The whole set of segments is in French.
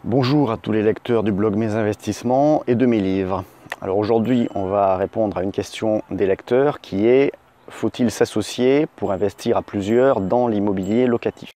Bonjour à tous les lecteurs du blog Mes Investissements et de mes livres. Alors aujourd'hui, on va répondre à une question des lecteurs qui est: faut-il s'associer pour investir à plusieurs dans l'immobilier locatif?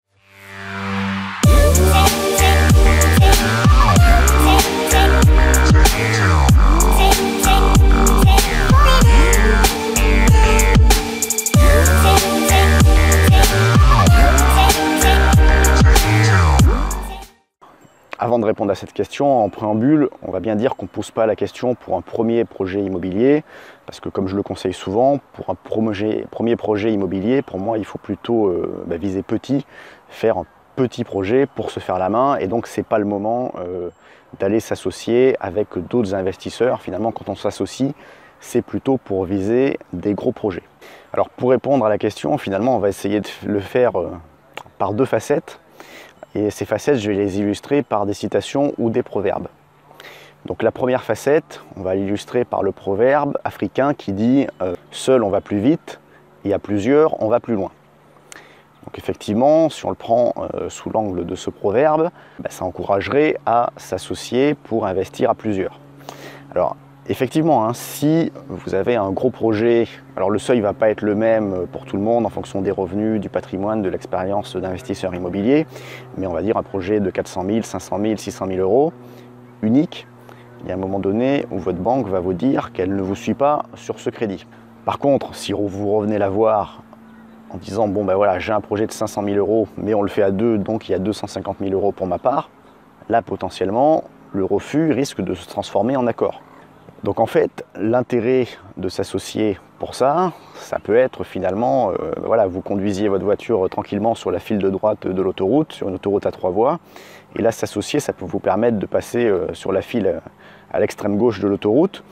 Avant de répondre à cette question, en préambule, on va bien dire qu'on ne pose pas la question pour un premier projet immobilier, parce que comme je le conseille souvent, pour un premier projet immobilier, pour moi, il faut plutôt viser petit, faire un petit projet pour se faire la main, et donc ce n'est pas le moment d'aller s'associer avec d'autres investisseurs. Finalement, quand on s'associe, c'est plutôt pour viser des gros projets. Alors pour répondre à la question, finalement, on va essayer de le faire par deux facettes. Et ces facettes, je vais les illustrer par des citations ou des proverbes. Donc la première facette, on va l'illustrer par le proverbe africain qui dit « Seul on va plus vite et à plusieurs on va plus loin ». Donc effectivement, si on le prend sous l'angle de ce proverbe, ça encouragerait à s'associer pour investir à plusieurs. Alors effectivement, si vous avez un gros projet, alors le seuil ne va pas être le même pour tout le monde en fonction des revenus, du patrimoine, de l'expérience d'investisseur immobilier, mais on va dire un projet de 400 000, 500 000, 600 000 euros, unique, il y a un moment donné où votre banque va vous dire qu'elle ne vous suit pas sur ce crédit. Par contre, si vous revenez la voir en disant « bon ben voilà, j'ai un projet de 500 000 euros, mais on le fait à deux, donc il y a 250 000 euros pour ma part », là potentiellement, le refus risque de se transformer en accord. Donc en fait, l'intérêt de s'associer pour ça, ça peut être finalement, vous conduisiez votre voiture tranquillement sur la file de droite de l'autoroute, sur une autoroute à 3 voies, et là s'associer, ça peut vous permettre de passer sur la file à l'extrême gauche de l'autoroute,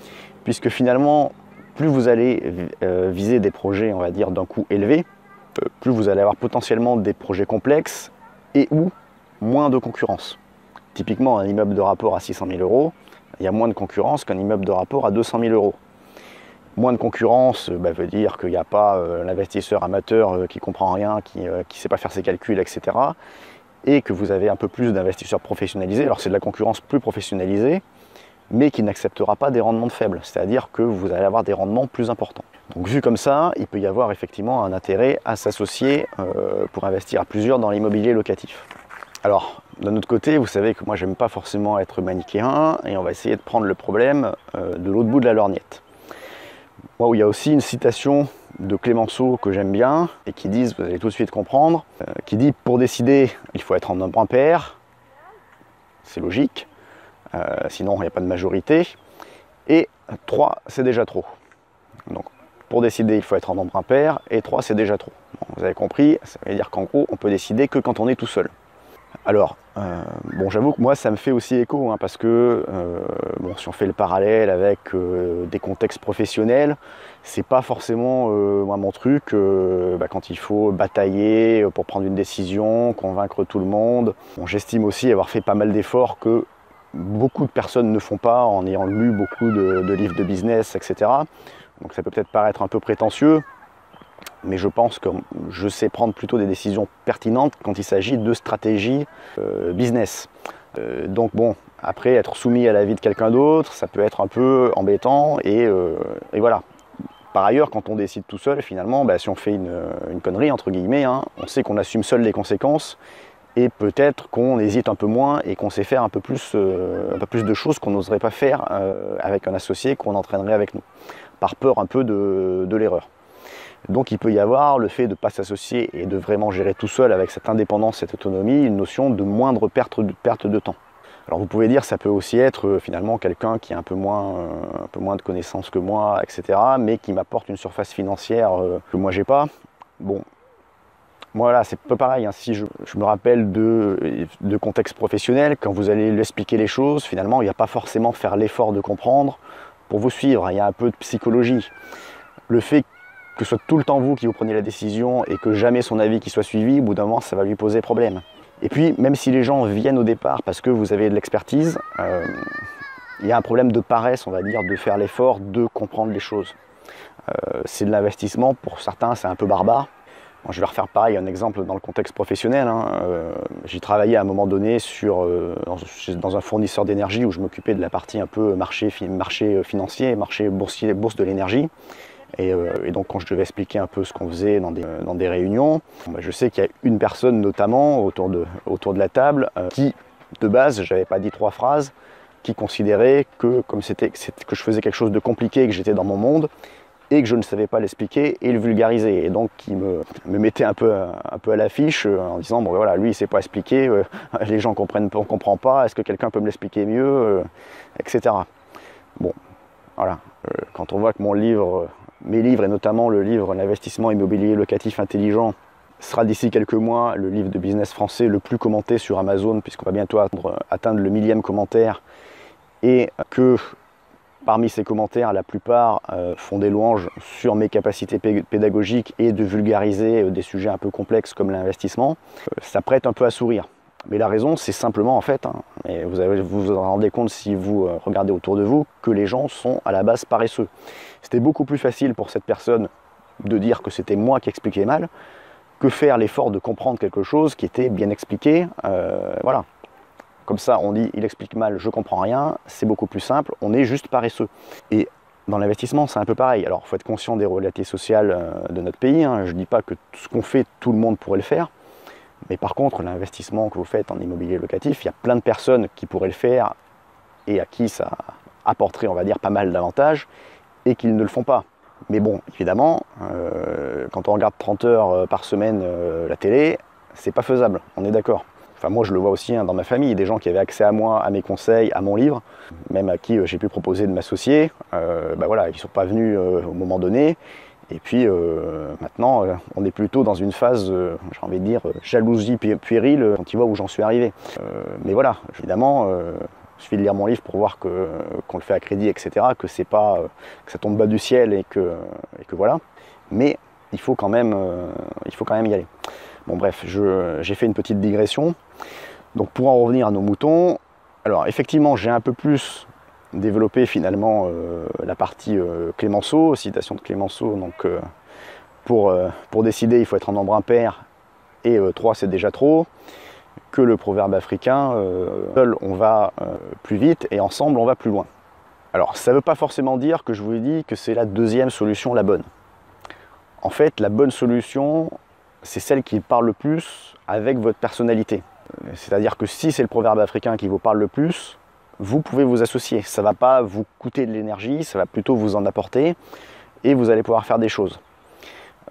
puisque finalement, plus vous allez viser des projets, on va dire, d'un coût élevé, plus vous allez avoir potentiellement des projets complexes et ou moins de concurrence. Typiquement, un immeuble de rapport à 600 000 euros, il y a moins de concurrence qu'un immeuble de rapport à 200 000 euros. Moins de concurrence veut dire qu'il n'y a pas l'investisseur amateur qui ne comprend rien, qui ne sait pas faire ses calculs, etc. Et que vous avez un peu plus d'investisseurs professionnalisés. Alors c'est de la concurrence plus professionnalisée, mais qui n'acceptera pas des rendements faibles. C'est-à-dire que vous allez avoir des rendements plus importants. Donc vu comme ça, il peut y avoir effectivement un intérêt à s'associer pour investir à plusieurs dans l'immobilier locatif. Alors, d'un autre côté, vous savez que moi j'aime pas forcément être manichéen et on va essayer de prendre le problème de l'autre bout de la lorgnette. Moi, il y a aussi une citation de Clémenceau que j'aime bien et qui dit, vous allez tout de suite comprendre, qui dit « Pour décider, il faut être en nombre impair », c'est logique, sinon il n'y a pas de majorité, et 3 c'est déjà trop. Donc pour décider, il faut être en nombre impair et 3 c'est déjà trop. Bon, vous avez compris, ça veut dire qu'en gros, on peut décider que quand on est tout seul. Alors, j'avoue que moi ça me fait aussi écho, parce que si on fait le parallèle avec des contextes professionnels, c'est pas forcément mon truc quand il faut batailler pour prendre une décision, convaincre tout le monde. J'estime aussi avoir fait pas mal d'efforts que beaucoup de personnes ne font pas en ayant lu beaucoup de livres de business, etc. Donc ça peut peut-être paraître un peu prétentieux, mais je pense que je sais prendre plutôt des décisions pertinentes quand il s'agit de stratégie business. Donc bon, après être soumis à l'avis de quelqu'un d'autre, ça peut être un peu embêtant et voilà. Par ailleurs, quand on décide tout seul, finalement, si on fait une connerie, entre guillemets, on sait qu'on assume seul les conséquences et peut-être qu'on hésite un peu moins et qu'on sait faire un peu plus de choses qu'on n'oserait pas faire avec un associé qu'on entraînerait avec nous, par peur un peu de l'erreur. Donc il peut y avoir le fait de ne pas s'associer et de vraiment gérer tout seul avec cette indépendance, cette autonomie, une notion de moindre perte de temps. Alors vous pouvez dire que ça peut aussi être finalement quelqu'un qui a un peu moins de connaissances que moi, etc. mais qui m'apporte une surface financière que moi j'ai pas. Bon, voilà, c'est peu pareil, si je me rappelle de contexte professionnel, quand vous allez lui expliquer les choses, finalement il n'y a pas forcément faire l'effort de comprendre pour vous suivre, il y a un peu de psychologie. Le fait que ce soit tout le temps vous qui vous preniez la décision et que jamais son avis qui soit suivi, au bout d'un moment, ça va lui poser problème. Et puis, même si les gens viennent au départ parce que vous avez de l'expertise, il y a un problème de paresse, on va dire, de faire l'effort de comprendre les choses. C'est de l'investissement, pour certains, c'est un peu barbare. Bon, je vais refaire pareil, un exemple dans le contexte professionnel. J'ai travaillé à un moment donné dans un fournisseur d'énergie où je m'occupais de la partie un peu marché financier, marché boursier, bourse de l'énergie. Et donc quand je devais expliquer un peu ce qu'on faisait dans des réunions, je sais qu'il y a une personne notamment autour de la table qui, de base, j'avais pas dit 3 phrases, qui considérait que comme que je faisais quelque chose de compliqué, que j'étais dans mon monde, et que je ne savais pas l'expliquer et le vulgariser. Et donc qui me mettait un peu à l'affiche en disant bon voilà, lui il ne sait pas expliquer, les gens comprennent pas, on ne comprend pas, est-ce que quelqu'un peut me l'expliquer mieux, etc. Bon, voilà, quand on voit que mes livres et notamment le livre L'investissement immobilier locatif intelligent sera d'ici quelques mois le livre de business français le plus commenté sur Amazon, puisqu'on va bientôt atteindre le 1000e commentaire, et que parmi ces commentaires, la plupart font des louanges sur mes capacités pédagogiques et de vulgariser des sujets un peu complexes comme l'investissement. Ça prête un peu à sourire. Mais la raison, c'est simplement en fait, et vous vous en rendez compte si vous regardez autour de vous, que les gens sont à la base paresseux. C'était beaucoup plus facile pour cette personne de dire que c'était moi qui expliquais mal, que faire l'effort de comprendre quelque chose qui était bien expliqué. Voilà. Comme ça, on dit, il explique mal, je comprends rien, c'est beaucoup plus simple, on est juste paresseux. Et dans l'investissement, c'est un peu pareil. Alors, il faut être conscient des réalités sociales de notre pays. Je ne dis pas que ce qu'on fait, tout le monde pourrait le faire. Mais par contre, l'investissement que vous faites en immobilier locatif, il y a plein de personnes qui pourraient le faire et à qui ça apporterait, on va dire, pas mal d'avantages et qu'ils ne le font pas. Mais bon, évidemment, quand on regarde 30 heures par semaine la télé, c'est pas faisable, on est d'accord. Enfin, moi, je le vois aussi dans ma famille, des gens qui avaient accès à moi, à mes conseils, à mon livre, même à qui j'ai pu proposer de m'associer. Voilà, ils ne sont pas venus au moment donné. Et puis maintenant, on est plutôt dans une phase, j'ai envie de dire, jalousie puérile quand ils voient où j'en suis arrivé. Mais voilà, évidemment, il suffit de lire mon livre pour voir qu'on le fait à crédit, etc., que c'est pas que ça tombe bas du ciel et que voilà. Mais il faut quand même y aller. Bon bref, j'ai fait une petite digression. Donc pour en revenir à nos moutons, alors effectivement j'ai un peu plus développé finalement la partie Clémenceau, citation de Clémenceau, donc pour décider il faut être en nombre impair et 3 c'est déjà trop, que le proverbe africain, seul on va plus vite et ensemble on va plus loin. Alors ça ne veut pas forcément dire que je vous ai dit que c'est la deuxième solution la bonne. En fait la bonne solution c'est celle qui parle le plus avec votre personnalité. C'est-à-dire que si c'est le proverbe africain qui vous parle le plus, vous pouvez vous associer. Ça ne va pas vous coûter de l'énergie, ça va plutôt vous en apporter et vous allez pouvoir faire des choses.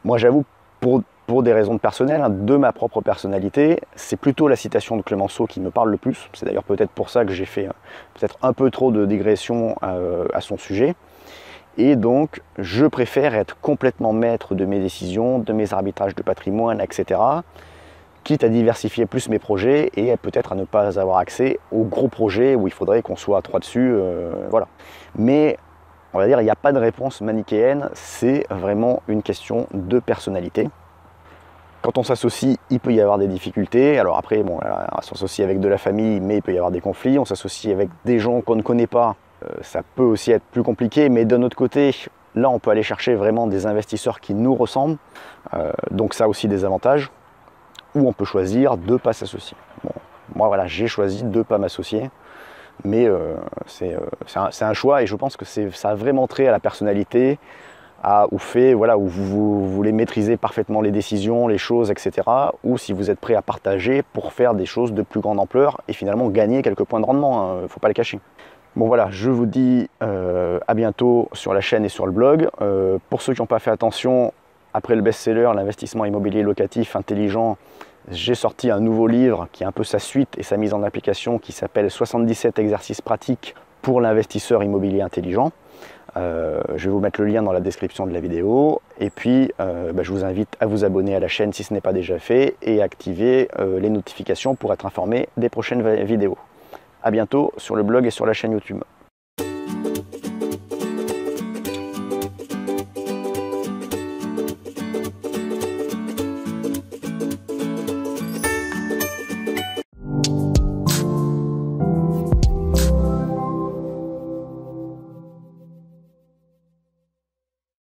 Moi j'avoue, pour des raisons personnelles, de ma propre personnalité, c'est plutôt la citation de Clémenceau qui me parle le plus. C'est d'ailleurs peut-être pour ça que j'ai fait peut-être un peu trop de digression à son sujet. Et donc, je préfère être complètement maître de mes décisions, de mes arbitrages de patrimoine, etc. Quitte à diversifier plus mes projets et peut-être à ne pas avoir accès aux gros projets où il faudrait qu'on soit à 3 dessus. Voilà. Mais on va dire, il n'y a pas de réponse manichéenne, c'est vraiment une question de personnalité. Quand on s'associe, il peut y avoir des difficultés. Alors après, bon, on s'associe avec de la famille, mais il peut y avoir des conflits. On s'associe avec des gens qu'on ne connaît pas. Ça peut aussi être plus compliqué, mais d'un autre côté, là on peut aller chercher vraiment des investisseurs qui nous ressemblent, donc ça a aussi des avantages, ou on peut choisir de ne pas s'associer. Bon, moi voilà, j'ai choisi de ne pas m'associer, mais c'est un choix et je pense que ça a vraiment trait à la personnalité, au fait voilà, où vous voulez maîtriser parfaitement les décisions, les choses, etc., ou si vous êtes prêt à partager pour faire des choses de plus grande ampleur et finalement gagner quelques points de rendement, il ne faut pas le cacher. Bon voilà, je vous dis à bientôt sur la chaîne et sur le blog. Pour ceux qui n'ont pas fait attention, après le best-seller, l'investissement immobilier locatif intelligent, j'ai sorti un nouveau livre qui est un peu sa suite et sa mise en application qui s'appelle 77 exercices pratiques pour l'investisseur immobilier intelligent. Je vais vous mettre le lien dans la description de la vidéo. Et puis, je vous invite à vous abonner à la chaîne si ce n'est pas déjà fait et activer les notifications pour être informé des prochaines vidéos. A bientôt sur le blog et sur la chaîne YouTube.